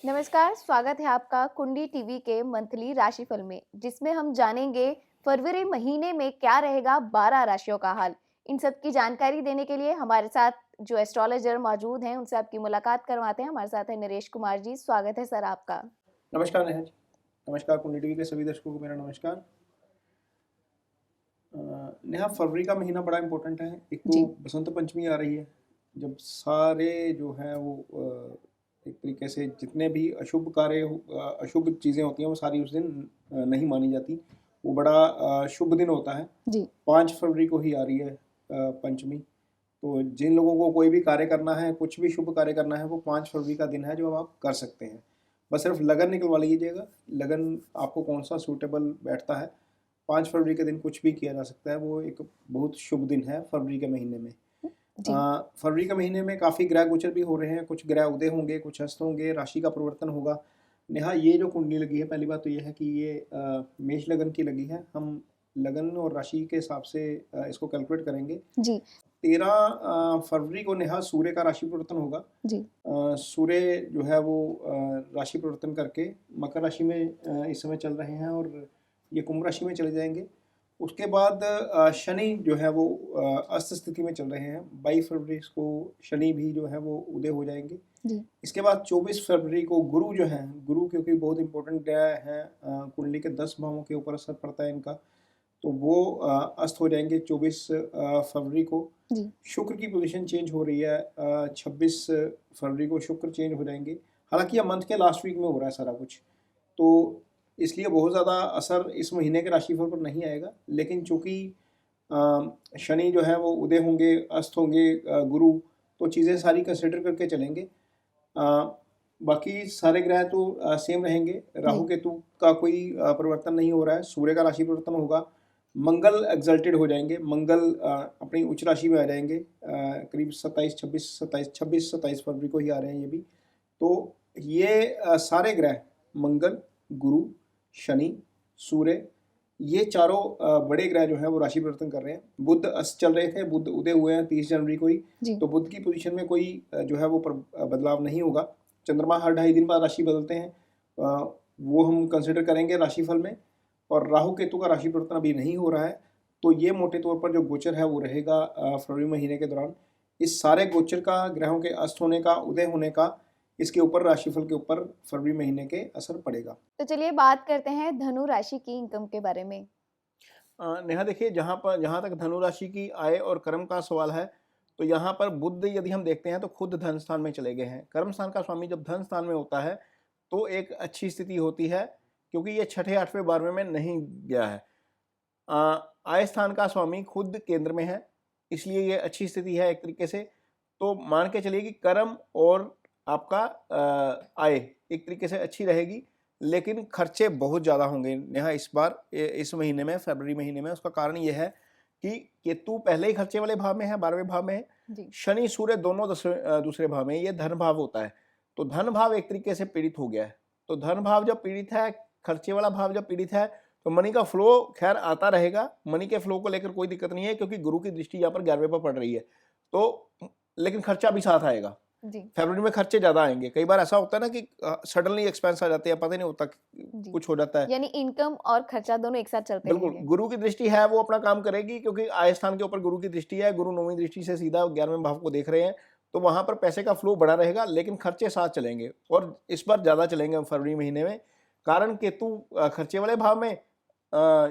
नमस्कार, स्वागत है आपका कुंडली टीवी के मंथली राशिफल में, जिसमें हम जानेंगे फरवरी महीने में क्या रहेगा 12 राशियों का हाल। इन सब की जानकारी देने के लिए हमारे साथ जो एस्ट्रोलॉजर मौजूद हैं, उनसे आपकी मुलाकात करवाते हैं। हमारे साथ है नरेश कुमार जी। स्वागत है सर आपका। नमस्कार नेहा जी। नमस्कार कुंडली टीवी के सभी दर्शकों को मेरा नमस्कार। नेहा, फरवरी का महीना बड़ा इम्पोर्टेंट है। एक तो जी। बसंत पंचमी आ रही है, जब सारे जो है वो एक तरीके से जितने भी अशुभ कार्य अशुभ चीज़ें होती हैं वो सारी उस दिन नहीं मानी जाती। वो बड़ा शुभ दिन होता है। जी। 5 फरवरी को ही आ रही है पंचमी। तो जिन लोगों को कोई भी कार्य करना है, कुछ भी शुभ कार्य करना है, वो 5 फरवरी का दिन है जो आप कर सकते हैं। बस सिर्फ लगन निकलवा लीजिएगा, लगन आपको कौन सा सूटेबल बैठता है। 5 फरवरी के दिन कुछ भी किया जा सकता है, वो एक बहुत शुभ दिन है फरवरी के महीने में। जी। फरवरी के महीने में काफ़ी ग्रह गोचर भी हो रहे हैं, कुछ ग्रह उदय होंगे, कुछ अस्त होंगे, राशि का परिवर्तन होगा। नेहा, ये जो कुंडली लगी है, पहली बात तो ये है कि ये मेष लगन की लगी है। हम लगन और राशि के हिसाब से इसको कैलकुलेट करेंगे। जी। 13 फरवरी को नेहा सूर्य का राशि परिवर्तन होगा। जी। सूर्य जो है वो राशि परिवर्तन करके मकर राशि में इस समय चल रहे हैं और ये कुंभ राशि में चले जाएंगे। उसके बाद शनि जो है वो अस्त स्थिति में चल रहे हैं। 22 फरवरी को शनि भी जो है वो उदय हो जाएंगे। जी। इसके बाद 24 फरवरी को गुरु जो है, गुरु क्योंकि बहुत इंपॉर्टेंट ग्रह है, कुंडली के 10 भावों के ऊपर असर पड़ता है इनका, तो वो अस्त हो जाएंगे 24 फरवरी को। जी। शुक्र की पोजीशन चेंज हो रही है, 26 फरवरी को शुक्र चेंज हो जाएंगे। हालांकि यह मंथ के लास्ट वीक में हो रहा है सारा कुछ, तो इसलिए बहुत ज़्यादा असर इस महीने के राशिफल पर नहीं आएगा। लेकिन चूंकि शनि जो है वो उदय होंगे, अस्त होंगे, गुरु, तो चीज़ें सारी कंसिडर करके चलेंगे। बाकी सारे ग्रह तो सेम रहेंगे। राहु केतु का कोई परिवर्तन नहीं हो रहा है। सूर्य का राशि परिवर्तन होगा। मंगल एग्जल्टेड हो जाएंगे। मंगल अपनी उच्च राशि में आ जाएंगे, करीब 26 फरवरी को ही आ रहे हैं ये भी। तो ये सारे ग्रह, मंगल, गुरु, शनि, सूर्य, ये चारों बड़े ग्रह जो है वो राशि परिवर्तन कर रहे हैं। बुध अस्त चल रहे थे, बुध उदय हुए हैं 30 जनवरी को ही। जी। तो बुध की पोजीशन में कोई जो है वो बदलाव नहीं होगा। चंद्रमा हर 2.5 दिन बाद राशि बदलते हैं, वो हम कंसिडर करेंगे राशिफल में। और राहु केतु का राशि परिवर्तन अभी नहीं हो रहा है, तो ये मोटे तौर पर जो गोचर है वो रहेगा फरवरी महीने के दौरान। इस सारे गोचर का, ग्रहों के अस्त होने का, उदय होने का, इसके ऊपर, राशिफल के ऊपर फरवरी महीने के असर पड़ेगा। तो चलिए बात करते हैं धनु राशि की इनकम के बारे में। नेहा देखिए, जहाँ तक धनु राशि की आय और कर्म का सवाल है, तो यहाँ पर बुध यदि हम देखते हैं तो खुद धन स्थान में चले गए हैं। कर्म स्थान का स्वामी जब धन स्थान में होता है तो एक अच्छी स्थिति होती है, क्योंकि ये 6ठे 8वें 12वें में नहीं गया है। आय स्थान का स्वामी खुद केंद्र में है, इसलिए ये अच्छी स्थिति है एक तरीके से। तो मान के चलिए कि कर्म और आपका आय एक तरीके से अच्छी रहेगी, लेकिन खर्चे बहुत ज़्यादा होंगे नेहा इस बार, इस महीने में, फरवरी महीने में। उसका कारण ये है कि केतु पहले ही खर्चे वाले भाव में है, 12वें भाव में है। जी। शनि सूर्य दोनों दूसरे भाव में, ये धन भाव होता है। तो धन भाव एक तरीके से पीड़ित हो गया है। तो धन भाव जब पीड़ित है, खर्चे वाला भाव जब पीड़ित है, तो मनी का फ्लो खैर आता रहेगा। मनी के फ्लो को लेकर कोई दिक्कत नहीं है, क्योंकि गुरु की दृष्टि यहाँ पर 11वें पर पड़ रही है। तो लेकिन खर्चा भी साथ आएगा। जी। फरवरी में खर्चे ज्यादा आएंगे। कई बार ऐसा होता है ना कि सडनली एक्सपेंस आ जाते हैं, पता ही नहीं होता, कुछ हो जाता है। यानी इनकम और खर्चा दोनों एक साथ चलते बिल्कुल, रहेंगे। गुरु की दृष्टि है, वो अपना काम करेगी, क्योंकि आय स्थान के ऊपर गुरु की दृष्टि है। गुरु 9वीं दृष्टि से सीधा 11वें भाव को देख रहे हैं, तो वहां पर पैसे का फ्लो बड़ा रहेगा, लेकिन खर्चे साथ चलेंगे, और इस बार ज्यादा चलेंगे फरवरी महीने में। कारण केतु खर्चे वाले भाव में,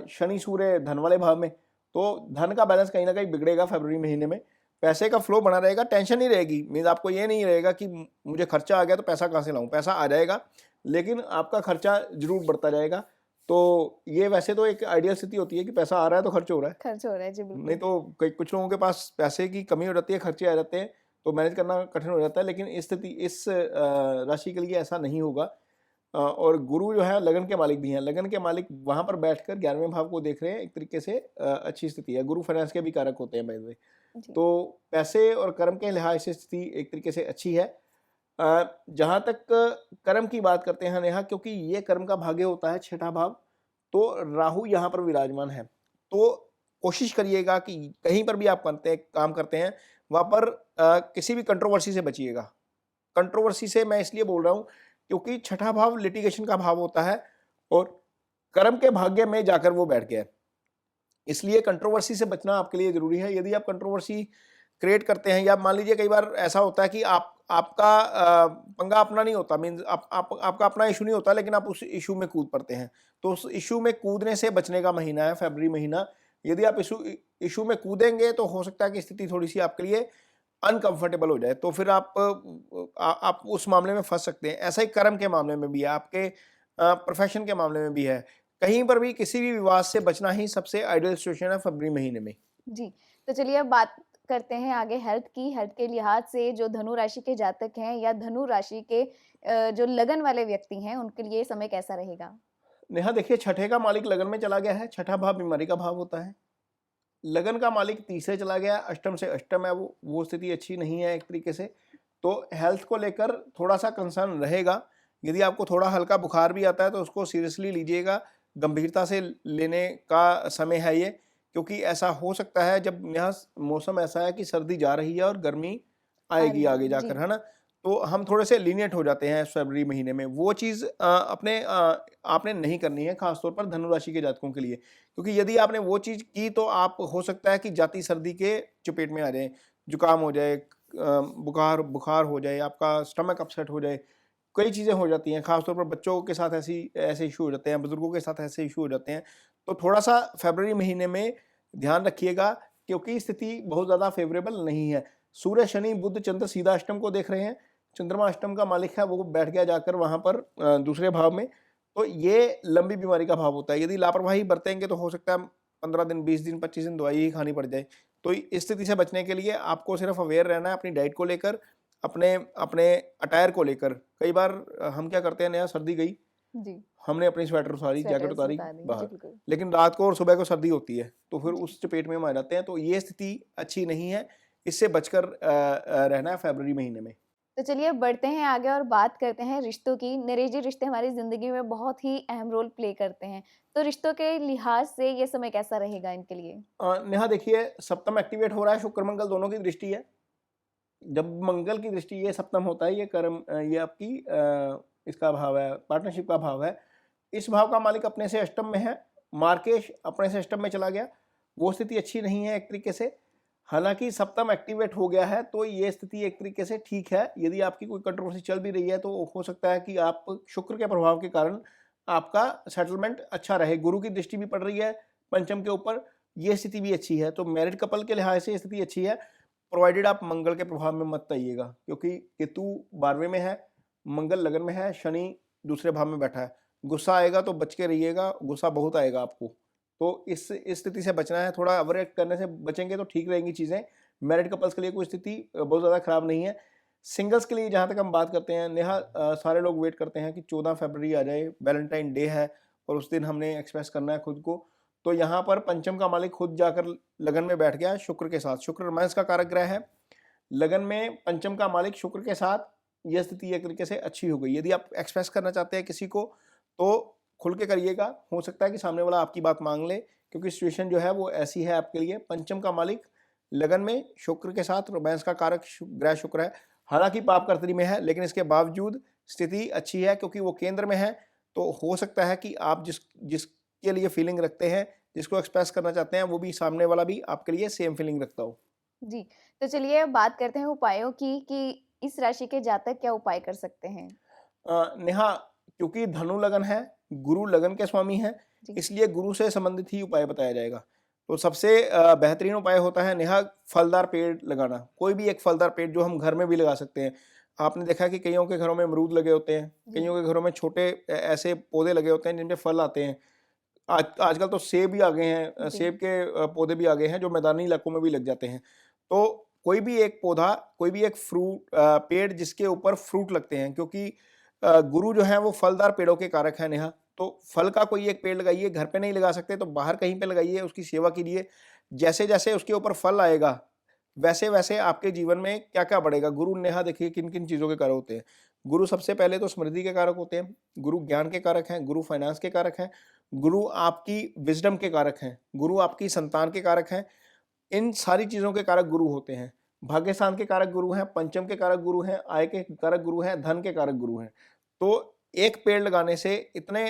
शनि सूर्य धन वाले भाव में, तो धन का बैलेंस कहीं ना कहीं बिगड़ेगा फरवरी महीने में। पैसे का फ्लो बना रहेगा, टेंशन नहीं रहेगी। मीन्स आपको ये नहीं रहेगा कि मुझे खर्चा आ गया तो पैसा कहाँ से लाऊं। पैसा आ जाएगा, लेकिन आपका खर्चा जरूर बढ़ता जाएगा। तो ये वैसे तो एक आइडियल स्थिति होती है कि पैसा आ रहा है तो खर्च हो रहा है। खर्च हो रहा है, जी बिल्कुल। नहीं तो कुछ लोगों के पास पैसे की कमी हो जाती है, खर्चे आ जाते हैं, तो मैनेज करना कठिन हो जाता है। लेकिन इस स्थिति, इस राशि के लिए ऐसा नहीं होगा। और गुरु जो है लगन के मालिक भी हैं। लगन के मालिक वहां पर बैठकर 11वें भाव को देख रहे हैं, एक तरीके से अच्छी स्थिति है। गुरु फाइनेंस के भी कारक होते हैं बाय द वे। तो पैसे और कर्म के लिहाज से स्थिति एक तरीके से अच्छी है। जहां तक कर्म की बात करते हैं नेहा, क्योंकि ये कर्म का भाग्य होता है 6ठा भाव, तो राहु यहाँ पर विराजमान है। तो कोशिश करिएगा कि कहीं पर भी आप काम करते हैं, वहां पर किसी भी कंट्रोवर्सी से बचिएगा। कंट्रोवर्सी से मैं इसलिए बोल रहा हूँ क्योंकि छठा भाव लिटिगेशन का भाव होता है और कर्म के भाग्य में जाकर वो बैठ गया है। इसलिए कंट्रोवर्सी से बचना आपके लिए जरूरी है। यदि आप कंट्रोवर्सी क्रिएट करते हैं, या मान लीजिए कई बार ऐसा होता है कि आपका पंगा अपना नहीं होता, मीन्स आपका अपना इशू नहीं होता, लेकिन आप उस इशू में कूद पड़ते हैं। तो उस इशू में कूदने से बचने का महीना है फरवरी महीना। यदि आप इशू में कूदेंगे तो हो सकता है कि स्थिति थोड़ी सी आपके लिए अनकंफर्टेबल हो जाए, तो फिर आप उस मामले में फंस सकते हैं। ऐसा ही कर्म के मामले में भी है, आपके प्रोफेशन के मामले में भी है। कहीं पर भी किसी भी विवाद से बचना ही सबसे आइडियल सिचुएशन है फरवरी महीने में। जी, तो चलिए अब बात करते हैं आगे हेल्थ की। हेल्थ के लिहाज से जो धनु राशि के जातक हैं या धनु राशि के जो लगन वाले व्यक्ति हैं, उनके लिए समय कैसा रहेगा? नेहा देखिए, छठे का मालिक लगन में चला गया है। छठा भाव बीमारी का भाव होता है। लगन का मालिक तीसरे चला गया, अष्टम से अष्टम है, वो स्थिति अच्छी नहीं है एक तरीके से। तो हेल्थ को लेकर थोड़ा सा कंसर्न रहेगा। यदि आपको थोड़ा हल्का बुखार भी आता है तो उसको सीरियसली लीजिएगा, गंभीरता से लेने का समय है ये, क्योंकि ऐसा हो सकता है जब यहाँ मौसम ऐसा है कि सर्दी जा रही है और गर्मी आएगी आगे जाकर, है ना। तो हम थोड़े से लीनियंट हो जाते हैं फरवरी महीने में। वो चीज़ आपने नहीं करनी है, खासतौर पर धनु राशि के जातकों के लिए, क्योंकि यदि आपने वो चीज़ की तो आप हो सकता है कि जाती सर्दी के चपेट में आ जाए, जुकाम हो जाए, बुखार हो जाए, आपका स्टमक अपसेट हो जाए, कई चीज़ें हो जाती हैं। खासतौर पर बच्चों के साथ ऐसे इशू हो जाते हैं, बुजुर्गों के साथ ऐसे इशू हो जाते हैं। तो थोड़ा सा फरवरी महीने में ध्यान रखिएगा, क्योंकि स्थिति बहुत ज़्यादा फेवरेबल नहीं है। सूर्य, शनि, बुध, चंद्र सीधा अष्टम को देख रहे हैं। चंद्रमा अष्टम का मालिक है, वो बैठ गया जाकर वहाँ पर दूसरे भाव में। तो ये लंबी बीमारी का भाव होता है। यदि लापरवाही बरतेंगे तो हो सकता है 15 दिन, 20 दिन, 25 दिन दवाई ही खानी पड़ जाए। तो इस स्थिति से बचने के लिए आपको सिर्फ अवेयर रहना है अपनी डाइट को लेकर, अपने अपने अटायर को लेकर। कई बार हम क्या करते हैं, नया सर्दी गई, जी, हमने अपनी स्वेटर उतारी, जैकेट स्वेटर्स उतारी उतार देंगे, जी बाहर, बिल्कुल। लेकिन रात को और सुबह को सर्दी होती है, तो फिर जी। उस चपेट में हम आ जाते हैं। तो ये स्थिति अच्छी नहीं है, इससे बचकर रहना है फरवरी महीने में। तो चलिए अब बढ़ते हैं आगे और बात करते हैं रिश्तों की। निजी रिश्ते हमारी ज़िंदगी में बहुत ही अहम रोल प्ले करते हैं। तो रिश्तों के लिहाज से ये समय कैसा रहेगा इनके लिए? नेहा देखिए, सप्तम एक्टिवेट हो रहा है, शुक्र मंगल दोनों की दृष्टि है। जब मंगल की दृष्टि ये सप्तम होता है, ये आपकी इसका भाव है, पार्टनरशिप का भाव है। इस भाव का मालिक अपने से अष्टम में है, मार्केश अपने से अष्टम में चला गया, वो स्थिति अच्छी नहीं है एक तरीके से। हालांकि सप्तम एक्टिवेट हो गया है तो ये स्थिति एक तरीके से ठीक है। यदि आपकी कोई कंट्रोवर्सी चल भी रही है तो हो सकता है कि आप शुक्र के प्रभाव के कारण आपका सेटलमेंट अच्छा रहे। गुरु की दृष्टि भी पड़ रही है पंचम के ऊपर, ये स्थिति भी अच्छी है। तो मैरिड कपल के लिहाज से स्थिति अच्छी है, प्रोवाइडेड आप मंगल के प्रभाव में मत आइएगा, क्योंकि केतु 12वें में है, मंगल लगन में है, शनि दूसरे भाव में बैठा है। गुस्सा आएगा तो बच के रहिएगा, गुस्सा बहुत आएगा आपको। तो इस स्थिति से बचना है, थोड़ा ओवर एक्ट करने से बचेंगे तो ठीक रहेंगी चीज़ें। मैरिड कपल्स के लिए कोई स्थिति बहुत ज़्यादा खराब नहीं है। सिंगल्स के लिए जहाँ तक हम बात करते हैं नेहा, सारे लोग वेट करते हैं कि 14 फरवरी आ जाए, वैलेंटाइन डे है और उस दिन हमने एक्सप्रेस करना है खुद को। तो यहाँ पर पंचम का मालिक खुद जाकर लगन में बैठ गया शुक्र के साथ। शुक्र रोमांस का कारक ग्रह है, लगन में पंचम का मालिक शुक्र के साथ, यह स्थिति एक तरीके से अच्छी हो गई। यदि आप एक्सप्रेस करना चाहते हैं किसी को तो खुल के करिएगा, हो सकता है कि सामने वाला आपकी बात मांग ले, क्योंकि सिचुएशन जो है वो ऐसी है आपके लिए। पंचम का मालिक लगन में शुक्र के साथ, रोमांस का कारक ग्रह शुक्र है। हालांकि पाप कर्तरी में है, लेकिन इसके बावजूद स्थिति अच्छी है क्योंकि वो केंद्र में है। तो हो सकता है कि आप जिसके लिए फीलिंग रखते हैं, जिसको एक्सप्रेस करना चाहते हैं, वो भी सामने वाला भी आपके लिए सेम फीलिंग रखता हो। जी, तो चलिए अब बात करते हैं उपायों की कि इस राशि के जातक क्या उपाय कर सकते हैं? नेहा, क्योंकि धनु लगन है, गुरु लगन के स्वामी हैं, जी। इसलिए गुरु से संबंधित ही उपाय बताया जाएगा। तो सबसे बेहतरीन उपाय होता है नेहा, फलदार पेड़ लगाना। कोई भी एक फलदार पेड़ जो हम घर में भी लगा सकते हैं। आपने देखा कि कईयों के घरों में अमरूद लगे होते हैं, जी। कईयों के घरों में छोटे ऐसे पौधे लगे होते हैं जिनमें फल आते हैं। आजकल तो सेब भी आ गए हैं, जी। सेब के पौधे भी आ गए हैं जो मैदानी इलाकों में भी लग जाते हैं। तो कोई भी एक पौधा, कोई भी एक पेड़ जिसके ऊपर फ्रूट लगते हैं, क्योंकि गुरु जो है वो फलदार पेड़ों के कारक है नेहा। तो फल का कोई एक पेड़ लगाइए, घर पे नहीं लगा सकते तो बाहर कहीं पे लगाइए, उसकी सेवा कीजिए। जैसे जैसे उसके ऊपर फल आएगा, वैसे वैसे आपके जीवन में क्या क्या बढ़ेगा। गुरु नेहा देखिए किन किन चीज़ों के कारक होते हैं। गुरु सबसे पहले तो समृद्धि के कारक होते हैं, गुरु ज्ञान के कारक हैं, गुरु फाइनेंस के कारक हैं, गुरु आपकी विजडम के कारक हैं, गुरु आपकी संतान के कारक हैं। इन सारी चीज़ों के कारक गुरु होते हैं। भाग्य स्थान के कारक गुरु हैं, पंचम के कारक गुरु हैं, आय के कारक गुरु हैं, धन के कारक गुरु हैं। तो एक पेड़ लगाने से इतने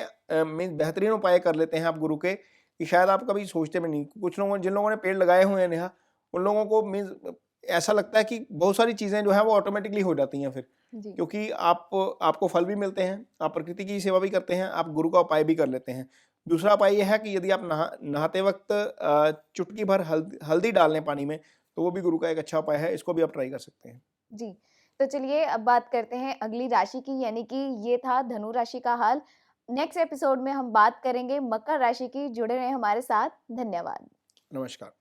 मीन बेहतरीन उपाय कर लेते हैं आप गुरु के कि शायद आप कभी सोचते भी नहीं। कुछ लोगों जिन लोगों ने पेड़ लगाए हुए हैं नेहा, उन लोगों को मीन्स ऐसा लगता है कि बहुत सारी चीज़ें जो हैं वो ऑटोमेटिकली हो जाती हैं फिर, जी। क्योंकि आपको फल भी मिलते हैं, आप प्रकृति की सेवा भी करते हैं, आप गुरु का उपाय भी कर लेते हैं। दूसरा उपाय ये है कि यदि आप नहाते वक़्त चुटकी भर हल्दी डाल लें पानी में, तो वो भी गुरु का एक अच्छा उपाय है, इसको भी आप ट्राई कर सकते हैं। जी, तो चलिए अब बात करते हैं अगली राशि की, यानी कि ये था धनु राशि का हाल। नेक्स्ट एपिसोड में हम बात करेंगे मकर राशि की। जुड़े रहें हमारे साथ। धन्यवाद। नमस्कार।